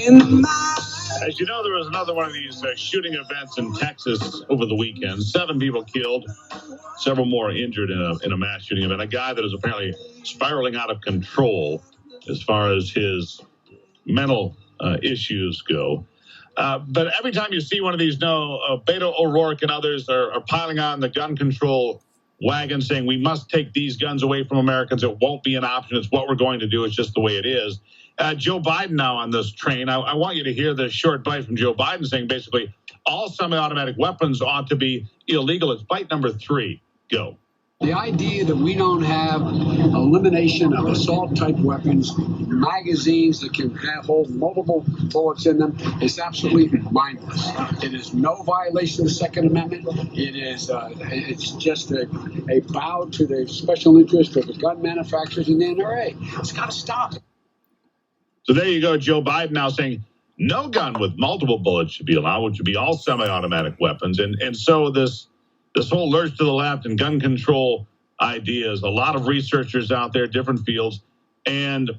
As you know, there was another one of these shooting events in Texas over the weekend. 7 people killed, several more injured in a mass shooting event. A guy that is apparently spiraling out of control as far as his mental issues go. But every time you see one of these, Beto O'Rourke and others are piling on the gun control wagon, saying we must take these guns away from Americans. It won't be an option. It's what we're going to do. It's just the way it is. Joe Biden now on this train. I want you to hear this short bite from Joe Biden saying basically all semi-automatic weapons ought to be illegal. It's bite number 3. Go. The idea that we don't have elimination of assault-type weapons, magazines that can hold multiple bullets in them, is absolutely mindless. It is no violation of the Second Amendment. It's just a bow to the special interest of the gun manufacturers and the NRA. It's got to stop. So there you go, Joe Biden now saying no gun with multiple bullets should be allowed, which would be all semi-automatic weapons. And so this whole lurch to the left and gun control ideas, a lot of researchers out there, different fields. And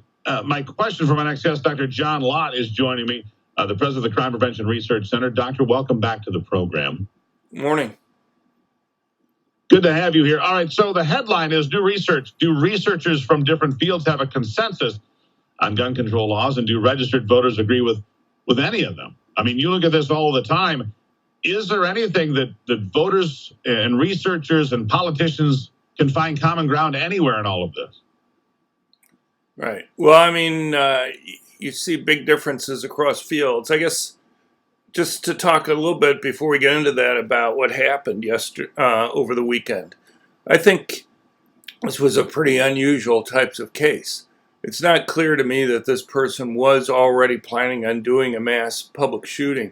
my question for my next guest, Dr. John Lott, is joining me, the president of the Crime Prevention Research Center. Doctor, welcome back to the program. Morning. Good to have you here. All right, so the headline is new research. Do researchers from different fields have a consensus on gun control laws, and do registered voters agree with any of them? I mean, you look at this all the time. Is there anything that voters and researchers and politicians can find common ground anywhere in all of this? Right. Well, I mean, you see big differences across fields. I guess just to talk a little bit before we get into that about what happened over the weekend. I think this was a pretty unusual types of case. It's not clear to me that this person was already planning on doing a mass public shooting.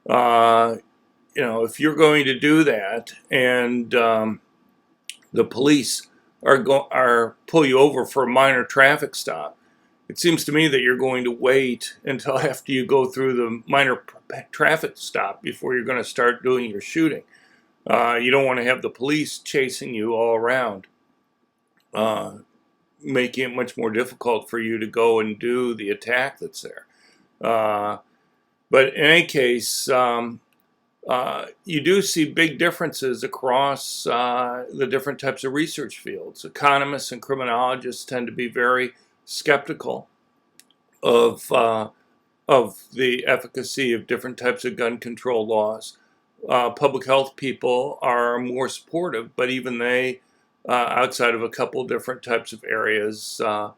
If you're going to do that and the police are pull you over for a minor traffic stop, it seems to me that you're going to wait until after you go through the minor traffic stop before you're going to start doing your shooting. You don't want to have the police chasing you all around, making it much more difficult for you to go and do the attack that's there. But in any case, you do see big differences across the different types of research fields. Economists and criminologists tend to be very skeptical of the efficacy of different types of gun control laws. Public health people are more supportive, but even they, outside of a couple different types of areas, are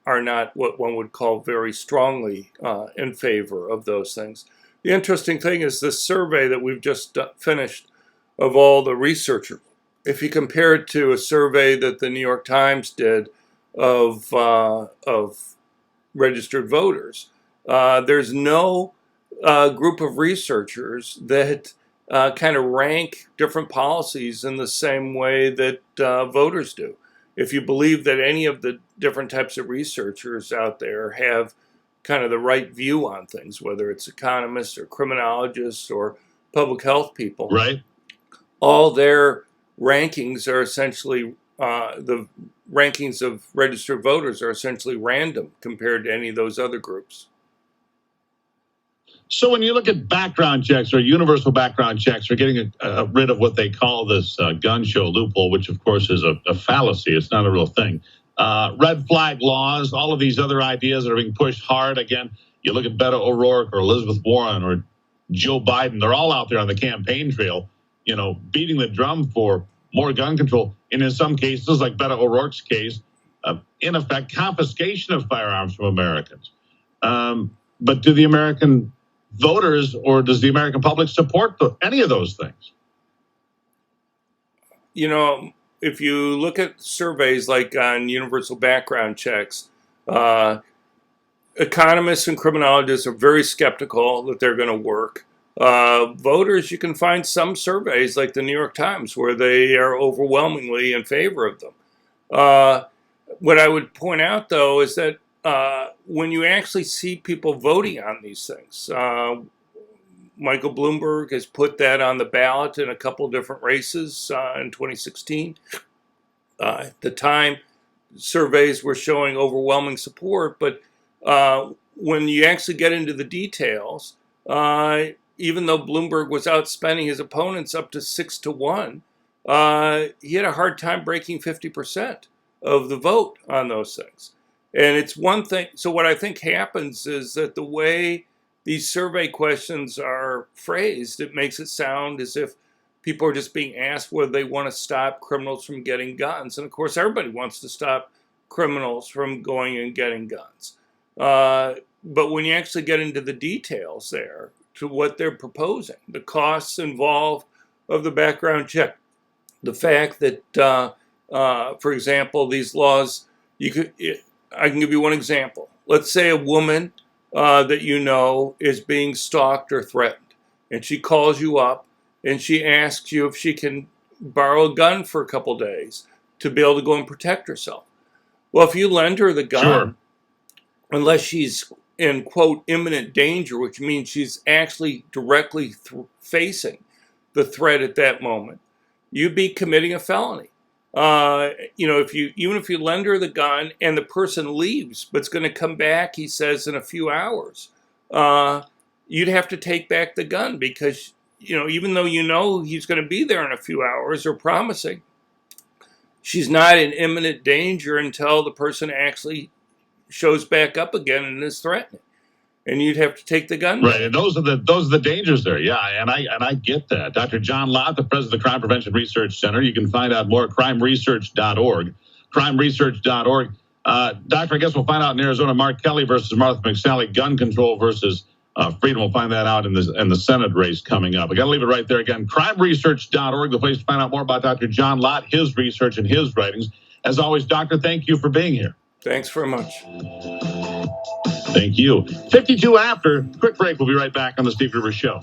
not what one would call very strongly in favor of those things. The interesting thing is this survey that we've just finished of all the researchers. If you compare it to a survey that the New York Times did of registered voters, there's no group of researchers that kind of rank different policies in the same way that voters do. If you believe that any of the different types of researchers out there have kind of the right view on things, whether it's economists or criminologists or public health people, right? All their rankings are essentially, the rankings of registered voters are essentially random compared to any of those other groups. So when you look at background checks or universal background checks or getting rid of what they call this gun show loophole, which of course is a fallacy, it's not a real thing. Red flag laws, all of these other ideas that are being pushed hard. Again, you look at Beto O'Rourke or Elizabeth Warren or Joe Biden, they're all out there on the campaign trail, beating the drum for more gun control. And in some cases, like Beto O'Rourke's case, in effect, confiscation of firearms from Americans. But do the American voters or does the American public support any of those things? If you look at surveys like on universal background checks, economists and criminologists are very skeptical that they're going to work. Voters, you can find some surveys like the New York Times where they are overwhelmingly in favor of them. What I would point out, though, is that when you actually see people voting on these things, Michael Bloomberg has put that on the ballot in a couple different races in 2016. At the time, surveys were showing overwhelming support, but when you actually get into the details, even though Bloomberg was outspending his opponents up to 6-1, he had a hard time breaking 50% of the vote on those things. And it's one thing. So what I think happens is that the way these survey questions are phrased, it makes it sound as if people are just being asked whether they want to stop criminals from getting guns. And of course, everybody wants to stop criminals from going and getting guns. But when you actually get into the details there to what they're proposing, the costs involved of the background check, the fact that, for example, these laws, I can give you one example. Let's say a woman that you know is being stalked or threatened, and she calls you up and she asks you if she can borrow a gun for a couple days to be able to go and protect herself. Well, if you lend her the gun, Sure. unless she's in, quote, imminent danger, which means she's actually directly facing the threat at that moment, you'd be committing a felony. Even if you lend her the gun and the person leaves, but it's going to come back, he says, in a few hours, you'd have to take back the gun because, even though he's going to be there in a few hours or promising, she's not in imminent danger until the person actually shows back up again and is threatening. And you'd have to take the gun back. Right, and those are the dangers there. Yeah, and I get that. Dr. John Lott, the president of the Crime Prevention Research Center. You can find out more at crimeresearch.org. Crimeresearch.org. Doctor, I guess we'll find out in Arizona. Mark Kelly versus Martha McSally, gun control versus freedom. We'll find that out in the Senate race coming up. I got to leave it right there again. Crimeresearch.org, the place to find out more about Dr. John Lott, his research and his writings. As always, Doctor, thank you for being here. Thanks very much. Thank you. 52 after. Quick break. We'll be right back on the Steve Gruber Show.